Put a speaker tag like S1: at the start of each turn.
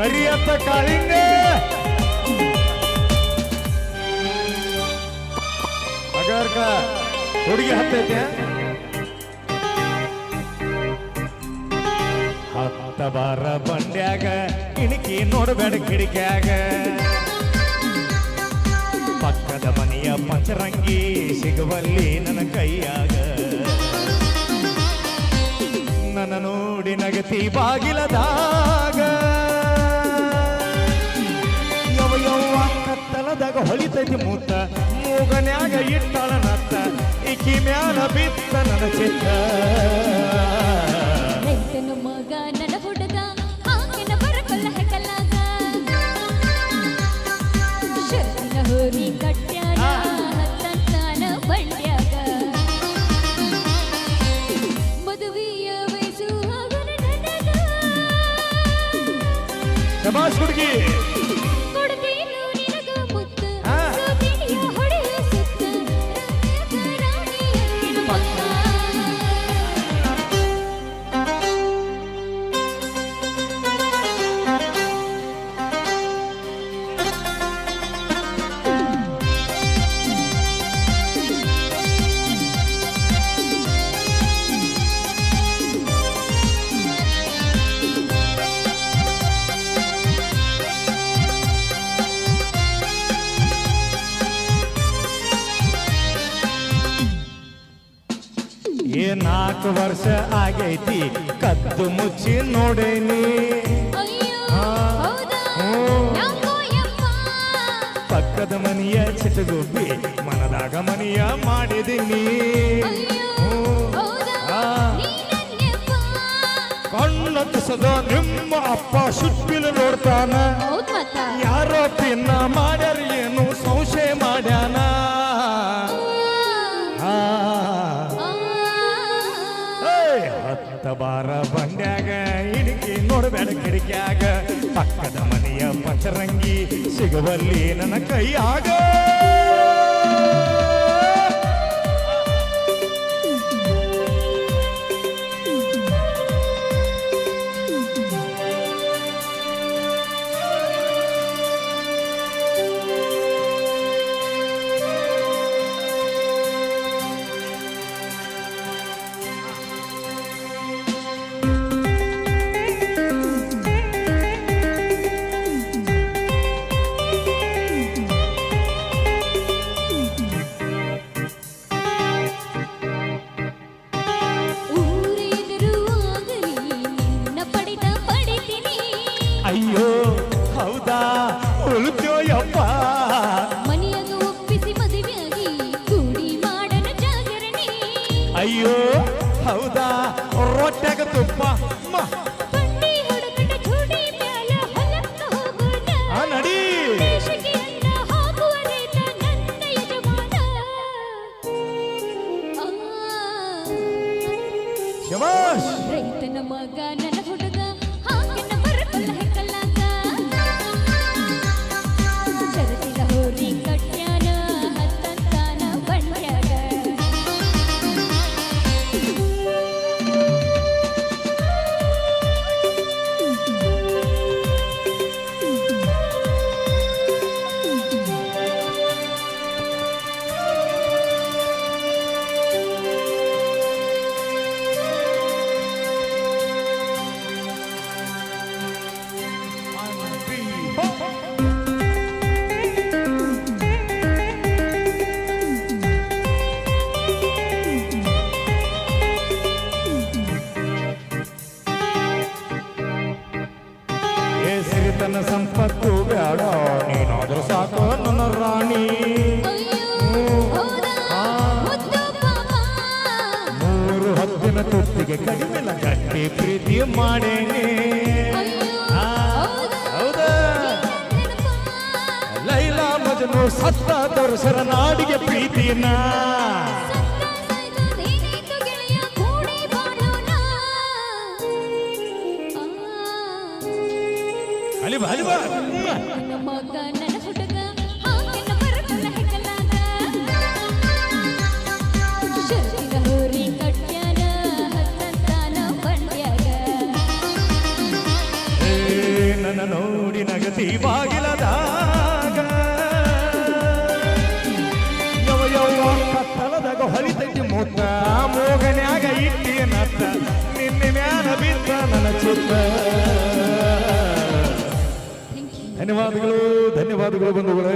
S1: ಕರಿಯತ್ತ ಕಾಳಿಂಗ ಅಗರ್ಕ ಹುಡುಗಿ ಹತ್ತೈತೆ ಹತ್ತ ಬಾರ ಬಂಡ್ಯಾಗ ಇಣಕಿ ನೋಡಬೇಡ ಕಿಡಿಕ್ಯಾಗ ಪಕ್ಕದ ಮನೆಯ ಪಂಚರಂಗಿ ಸಿಗುವಲ್ಲಿ ನನ್ನ ಕೈಯಾಗ ನನ್ನ ನೋಡಿ ನಗತಿ ಬಾಗಿಲದಾಗ ಯವ ಯವ್ವ ಕತ್ತಲದಾಗ ಹೊಳಿತೈತಿ ಮೂತ ಮೂಗನ್ಯಾಗ ಇಟ್ಟಾಳ ನತ್ತ ಇಕ್ಕಿ ಮ್ಯಾಲ ಬಿತ್ತ ನನ್ನ ಚಿತ್ತ
S2: ರೈತನ ಮಗ ನನ್ನ ಹುಡುಗ ಹಾಕಿನ ಬರಕಲ್ಲ ಹೆಕಲಾಗ ಶರಣ ಹೋರಿ ಕಟ್ಟ್ಯಾನ ಹತ್ತಂತಾನ ಬಂಡ್ಯಾಗ ಮದುವೆಯ ವಯಸ್ಸು ಅವನ ನನಗ
S1: ಶಬಾಷ್ ಹುಡುಗಿ
S2: ಕೊಡ್ತೇನು ನಿನಗ ಮುತ್ತು ಸೋತಿನಿಯ ಹೊಡೆಯ ಸುತ್ತ ರಾಣಿಯ ಪಕ್ಕ
S1: ಏ 4 ವರ್ಷ ಆಗೈತಿ ಕದ್ದು ಮುಚ್ಚಿ ನೋಡೇನಿ
S2: ಅಯ್ಯೋ ಹೌದಾ ಯಾಕೋ ಯಪ್ಪ
S1: ಪಕ್ಕದ ಮನೆಯ ಚಿಟಗುಬ್ಬಿ ಮನದಾಗ ಮನೆಯ ಮಾಡಿದೀನಿ
S2: ಅಯ್ಯೋ ಹೌದಾ ನೀನನ್ಯಪ್ಪ
S1: ಕಣ್ಣೊತ್ತಿಸದ ನಿಮ್ಮ ಅಪ್ಪ ಸುಟ್ಟಿಲು ನೋಡ್ತಾನ
S2: ಹೌದ್ ಮತ್ತ
S1: ಯಾರೋ ಪಿನ್ನ ಮಾಡ್ಯಾರ ಏನು ಸಂಶಯ ಮಾಡ್ಯಾನ ಹತ್ತ ಬಾರ ಬಂಡ್ಯಾಗ ಇಣಕಿ ನೋಡಬೇಡ ಕಿಡಿಕ್ಯಾಗ ಪಕ್ಕದ ಮನೆಯ ಪಂಚರಂಗಿ ಸಿಗುವಲ್ಲಿ ನನ್ನ ಕೈಯಾಗ
S2: ಊರೆದುರು ಆಗಲಿ ನಿನ್ನ ಪಡಿತ ಪಡಿತೀನಿ
S1: ಅಯ್ಯೋ ಹೌದಾ ಉಳುತ್ಯೋಯಪ್ಪ
S2: ಮನೆಯಾಗ ಒಪ್ಪಿಸಿ ಮದುವೆಯಾಗಿ ಕೂಡಿ ಮಾಡನ ಜಾಗರಣೆ
S1: ಅಯ್ಯೋ ಹೌದಾ ರೊಟ್ಯಾಗ ತುಪ್ಪ
S2: ಬಂಡಿ ಹುಡುಗನ ಜೋಡಿ ಮ್ಯಾಲ ಹೊಲಕ್ಕ ಹೋಗೋಣ
S1: ಆ ನಡಿ
S2: ದೇಶಕ್ಕೆ ಅನ್ನ ಹಾಕುವ ರೈತ ನನ್ನ ಯಜಮಾನ
S1: ಶಬಾಷ್
S2: ರೈತನ ಮಗ ನನ್ನ ಹುಡುಗ ಹಾಕಿನ ಬರಕಲ್ಲ ಹೆಕ್ಕಲಾಗ ಶರತಿನ ಹೋರಿ ಕಟ್ಟ್ಯಾನ ಹತ್ತಂತಾನ ಬಂಡ್ಯಾಗ
S1: ಸಿರಿತನ ಸಂಪತ್ತು ಬೇಡ ನೀನಾದ್ರೂ ಸಾಕು ನನ್ನ ರಾಣಿ
S2: ಅಯ್ಯೋ ಹೌದಾ ಮುದ್ದು ಪಾಪ
S1: 3 ಹೊತ್ತಿನ ತುತ್ತಿಗೆ ಕಡಿಮೆಲ ಗಟ್ಟಿ ಪ್ರೀತಿ ಮಾಡೇನೆ ಹೌದಾ ಲೈಲಾ ಮಜನು ಸತ್ತ ದೊರಸರ ನಾಡಿಗೆ ಪ್ರೀತಿನ ಅಲಿಬಾ ಅಲಿಬಾ
S2: ಮಗ ನನ್ನ ಹುಡುಗ ಹಾಕಿನ ಬರಕಲ್ಲ ಹೆಕ್ಕಲಾಗ ಶರತಿನ ಹೋರಿ ಕಟ್ಟ್ಯಾನ ಹತ್ತಂತಾನ ಬಂಡ್ಯಾಗ
S1: ನನ್ನ ಮನಿ ಬಾಗಿಲದಾಗ ಯವ ಯವ್ವ ಕತ್ತಲದಾಗ ಹೊಳಿತೈತಿ ಮುತ್ತ ಮೂಗನ್ಯಾಗ ಇಟ್ಟಿ ನತ್ತ ನಿನ್ನೆ ಮ್ಯಾಲ ಬಿತ್ತ ನನ್ನ ಚಿತ್ತ ಧನ್ಯವಾದಗಳು ಧನ್ಯವಾದಗಳು ಬಂಧುಗಳೇ.